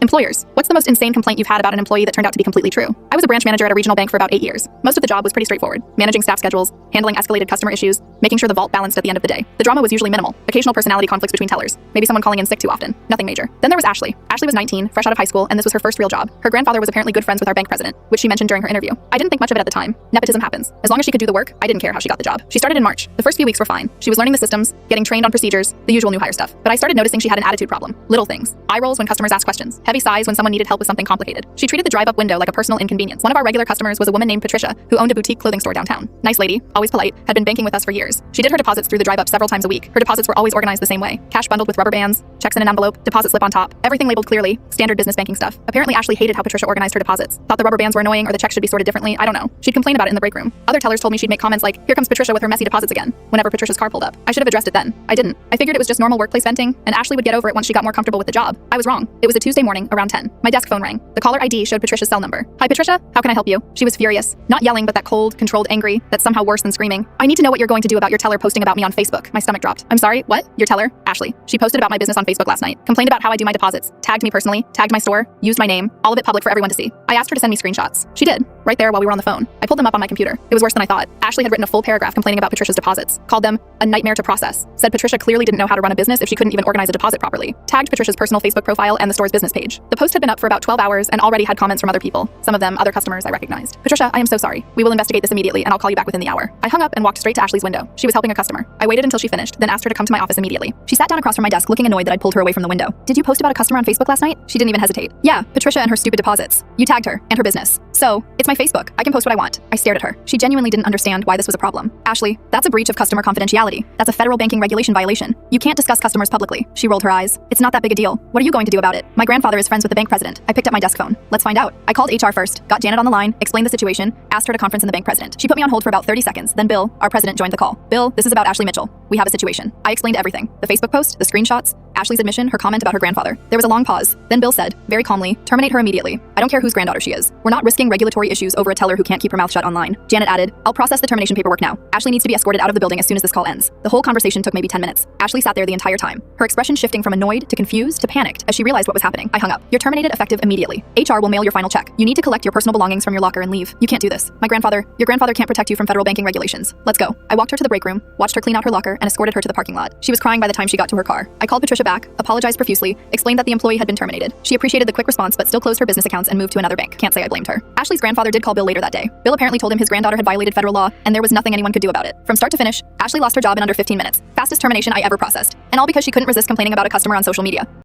Employers. What's the most insane complaint you've had about an employee that turned out to be completely true? I was a branch manager at a regional bank for about 8 years. Most of the job was pretty straightforward. Managing staff schedules, handling escalated customer issues, making sure the vault balanced at the end of the day. The drama was usually minimal. Occasional personality conflicts between tellers. Maybe someone calling in sick too often. Nothing major. Then there was Ashley. Ashley was 19, fresh out of high school, and this was her first real job. Her grandfather was apparently good friends with our bank president, which she mentioned during her interview. I didn't think much of it at the time. Nepotism happens. As long as she could do the work, I didn't care how she got the job. She started in March. The first few weeks were fine. She was learning the systems, getting trained on procedures, the usual new hire stuff. But I started noticing she had an attitude problem. Little things. Eye rolls when customers asked questions. Heavy sighs when someone needed help with something complicated. She treated the drive-up window like a personal inconvenience. One of our regular customers was a woman named Patricia, who owned a boutique clothing store downtown. Nice lady, always polite, had been banking with us for years. She did her deposits through the drive-up several times a week. Her deposits were always organized the same way. Cash bundled with rubber bands, checks in an envelope, deposit slip on top, everything labeled clearly, standard business banking stuff. Apparently Ashley hated how Patricia organized her deposits. Thought the rubber bands were annoying or the checks should be sorted differently, I don't know. She'd complain about it in the break room. Other tellers told me she'd make comments like, "Here comes Patricia with her messy deposits again," whenever Patricia's car pulled up. I should have addressed it then. I didn't. I figured it was just normal workplace venting, and Ashley would get over it once she got more comfortable with the job. I was wrong. It was a Tuesday morning around 10. My desk phone rang. The caller ID showed Patricia's cell number. "Hi Patricia, how can I help you?" She was furious. Not yelling, but that cold, controlled angry that's somehow worse than screaming. "I need to know what you're going to do about your teller posting about me on Facebook." My stomach dropped. "I'm sorry, what? Your teller?" "Ashley. She posted about my business on Facebook last night. Complained about how I do my deposits. Tagged me personally, tagged my store, used my name, all of it public for everyone to see. I asked her to send me screenshots. She did, right there while we were on the phone. I pulled them up on my computer. It was worse than I thought. Ashley had written a full paragraph complaining about Patricia's deposits. Called them a nightmare to process. Said Patricia clearly didn't know how to run a business if she couldn't even organize a deposit properly. Tagged Patricia's personal Facebook profile and the store's business page. The post had been up for about 12 hours and already had comments from other people. Some of them other customers I recognized. "Patricia, I am so sorry. We will investigate this immediately and I'll call you back within the hour." I hung up and walked straight to Ashley's window. She was helping a customer. I waited until she finished, then asked her to come to my office immediately. She sat down across from my desk looking annoyed that I'd pulled her away from the window. "Did you post about a customer on Facebook last night?" She didn't even hesitate. "Yeah, Patricia and her stupid deposits. You tagged her and her business. So, it's my Facebook. I can post what I want." I stared at her. She genuinely didn't understand why this was a problem. "Ashley, that's a breach of customer confidentiality. That's a federal banking regulation violation. You can't discuss customers publicly." She rolled her eyes. "It's not that big a deal. What are you going to do about it?" "My grandfather is friends with the bank president." I picked up my desk phone. "Let's find out." I called HR first, got Janet on the line, explained the situation, asked her to conference in the bank president. She put me on hold for about 30 seconds. Then Bill, our president, joined the call. "Bill, this is about Ashley Mitchell. We have a situation." I explained everything. The Facebook post, the screenshots, Ashley's admission, her comment about her grandfather. There was a long pause. Then Bill said, very calmly, "Terminate her immediately. I don't care whose granddaughter she is. We're not risking regulatory issues over a teller who can't keep her mouth shut online." Janet added, "I'll process the termination paperwork now. Ashley needs to be escorted out of the building as soon as this call ends." The whole conversation took maybe 10 minutes. Ashley sat there the entire time, her expression shifting from annoyed to confused to panicked as she realized what was happening. I hung up. "You're terminated effective immediately. HR will mail your final check. You need to collect your personal belongings from your locker and leave. You can't do this. Your grandfather can't protect you from federal banking regulations. Let's go." I walked her to the break room, watched her clean out her locker, and escorted her to the parking lot. She was crying by the time she got to her car. I called Patricia back, apologized profusely, explained that the employee had been terminated. She appreciated the quick response but still closed her business accounts and moved to another bank. Can't say I blamed her. Ashley's grandfather did call Bill later that day. Bill apparently told him his granddaughter had violated federal law and there was nothing anyone could do about it. From start to finish, Ashley lost her job in under 15 minutes. Fastest termination I ever processed. And all because she couldn't resist complaining about a customer on social media.